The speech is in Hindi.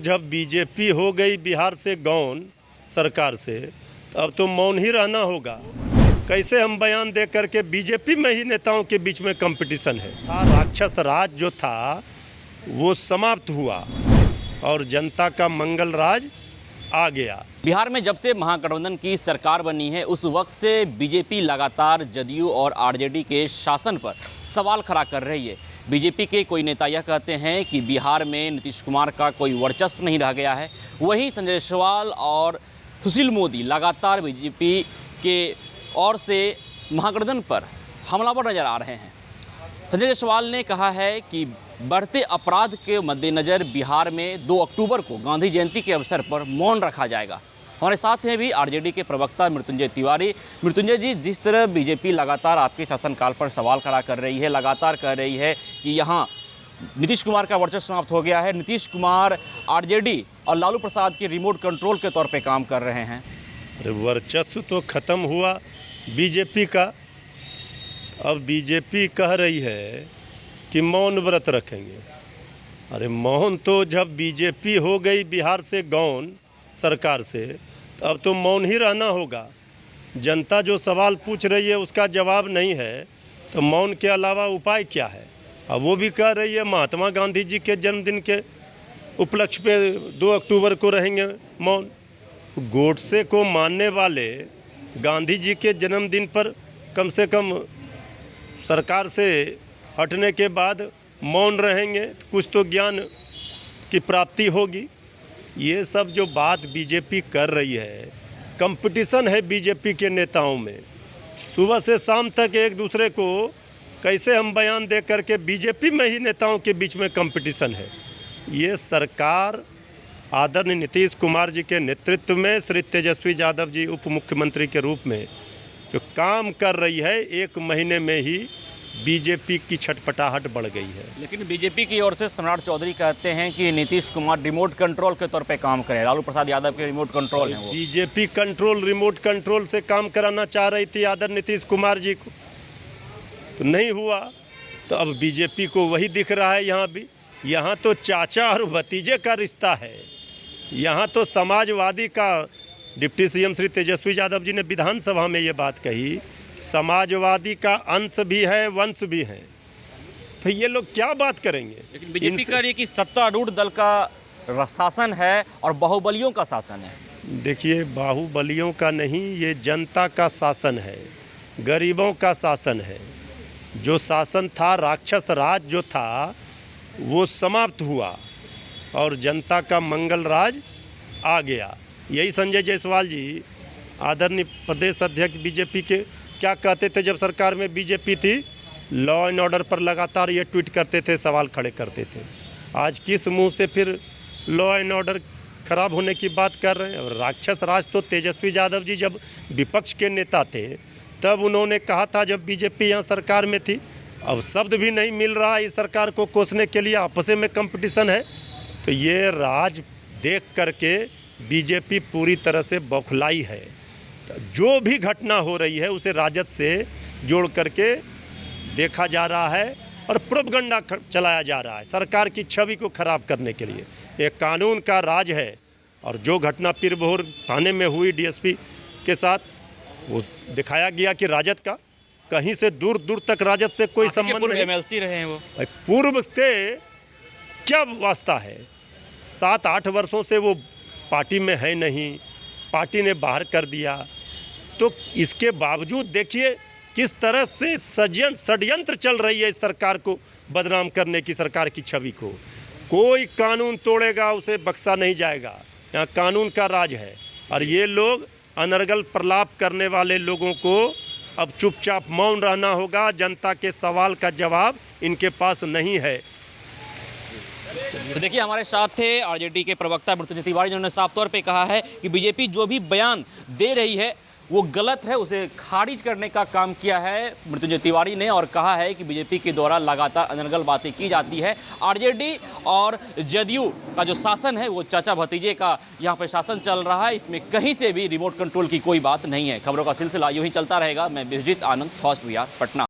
जब बीजेपी हो गई बिहार से गौन सरकार से, तो अब तो मौन ही रहना होगा। कैसे हम बयान दे करके बीजेपी में ही नेताओं के बीच में कंपटीशन है। राक्षस राज जो था वो समाप्त हुआ और जनता का मंगल राज आ गया। बिहार में जब से महागठबंधन की सरकार बनी है उस वक्त से बीजेपी लगातार जदयू और आरजेडी के शासन पर सवाल खड़ा कर रही है। बीजेपी के कोई नेता यह कहते हैं कि बिहार में नीतीश कुमार का कोई वर्चस्व नहीं रह गया है। वहीं संजय जायसवाल और सुशील मोदी लगातार बीजेपी के ओर से महागठबंधन पर हमलावर नजर आ रहे हैं। संजय जायसवाल ने कहा है कि बढ़ते अपराध के मद्देनज़र बिहार में 2 अक्टूबर को गांधी जयंती के अवसर पर मौन रखा जाएगा। हमारे साथ हैं भी आरजेडी के प्रवक्ता मृत्युंजय तिवारी। मृत्युंजय जी, जिस तरह बीजेपी लगातार आपके शासनकाल पर सवाल खड़ा कर रही है, लगातार कह रही है कि यहाँ नीतीश कुमार का वर्चस्व समाप्त हो गया है, नीतीश कुमार आरजेडी और लालू प्रसाद के रिमोट कंट्रोल के तौर पे काम कर रहे हैं। अरे वर्चस्व तो ख़त्म हुआ बीजेपी का। अब बीजेपी कह रही है कि मौन व्रत रखेंगे। अरे मौन तो जब बीजेपी हो गई बिहार से गौन सरकार से, तो अब तो मौन ही रहना होगा। जनता जो सवाल पूछ रही है उसका जवाब नहीं है, तो मौन के अलावा उपाय क्या है। अब वो भी कह रही है महात्मा गांधी जी के जन्मदिन के उपलक्ष्य पे 2 अक्टूबर को रहेंगे मौन। गोडसे को मानने वाले गांधी जी के जन्मदिन पर कम से कम सरकार से हटने के बाद मौन रहेंगे, तो कुछ तो ज्ञान की प्राप्ति होगी। ये सब जो बात बीजेपी कर रही है, कंपटीशन है बीजेपी के नेताओं में। सुबह से शाम तक एक दूसरे को कैसे हम बयान दे करके बीजेपी में ही नेताओं के बीच में कंपटीशन है। ये सरकार आदरणीय नीतीश कुमार जी के नेतृत्व में श्री तेजस्वी यादव जी उप मुख्यमंत्री के रूप में जो काम कर रही है, 1 महीने में ही बीजेपी की छटपटाहट बढ़ गई है। लेकिन बीजेपी की ओर से सम्राट चौधरी कहते हैं कि नीतीश कुमार रिमोट कंट्रोल के तौर पे काम करें, लालू प्रसाद यादव के रिमोट कंट्रोल हैं वो। बीजेपी रिमोट कंट्रोल से काम कराना चाह रही थी आदरणीय नीतीश कुमार जी को, तो नहीं हुआ। तो अब बीजेपी को वही दिख रहा है। यहाँ भी, यहाँ तो चाचा और भतीजे का रिश्ता है। यहाँ तो समाजवादी का डिप्टी सीएम श्री तेजस्वी यादव जी ने विधानसभा में ये बात कही, समाजवादी का अंश भी है, वंश भी है। तो ये लोग क्या बात करेंगे। लेकिन बीजेपी कह रही है कि सत्तारूढ़ दल का शासन है और बाहुबलियों का शासन है। देखिए, बाहुबलियों का नहीं, ये जनता का शासन है, गरीबों का शासन है। जो शासन था, राक्षस राज जो था वो समाप्त हुआ और जनता का मंगल राज आ गया। यही संजय जायसवाल जी आदरणीय प्रदेश अध्यक्ष बीजेपी के क्या कहते थे जब सरकार में बीजेपी थी। लॉ एंड ऑर्डर पर लगातार ये ट्वीट करते थे, सवाल खड़े करते थे। आज किस मुंह से फिर लॉ एंड ऑर्डर खराब होने की बात कर रहे हैं। और राक्षस राज तो तेजस्वी यादव जी जब विपक्ष के नेता थे तब उन्होंने कहा था, जब बीजेपी यहाँ सरकार में थी। अब शब्द भी नहीं मिल रहा इस सरकार को कोसने के लिए, आपस में कंपटीशन है। तो ये राज देख करके बीजेपी पूरी तरह से बौखलाई है। जो भी घटना हो रही है उसे राजद से जोड़ करके देखा जा रहा है और प्रोपगंडा चलाया जा रहा है सरकार की छवि को खराब करने के लिए। एक कानून का राज है और जो घटना पीरभोर थाने में हुई डीएसपी के साथ, वो दिखाया गया कि राजद का कहीं से दूर दूर तक राजद से कोई संबंध नहीं। एमएलसी रहे हैं वो। पूर्व से क्या वास्ता है। 7-8 वर्षों से वो पार्टी में है नहीं, पार्टी ने बाहर कर दिया। तो इसके बावजूद देखिए किस तरह से षड्यंत्र चल रही है इस सरकार को बदनाम करने की, सरकार की छवि को। कोई कानून तोड़ेगा उसे बख्शा नहीं जाएगा। यहाँ कानून का राज है और ये लोग अनर्गल प्रलाप करने वाले लोगों को अब चुपचाप मौन रहना होगा। जनता के सवाल का जवाब इनके पास नहीं है। तो देखिए, हमारे साथ थे आरजेडी के प्रवक्ता मृत्युंजय तिवारी, जिन्होंने साफ तौर पे कहा है कि बीजेपी जो भी बयान दे रही है वो गलत है, उसे खारिज करने का काम किया है मृत्युंजय तिवारी ने। और कहा है कि बीजेपी के द्वारा लगातार अनर्गल बातें की जाती है। आरजेडी और जदयू का जो शासन है वो चाचा भतीजे का यहाँ पे शासन चल रहा है। इसमें कहीं से भी रिमोट कंट्रोल की कोई बात नहीं है। खबरों का सिलसिला यूँ ही चलता रहेगा। मैं बिजजित आनंद, फर्स्ट बिहार, पटना।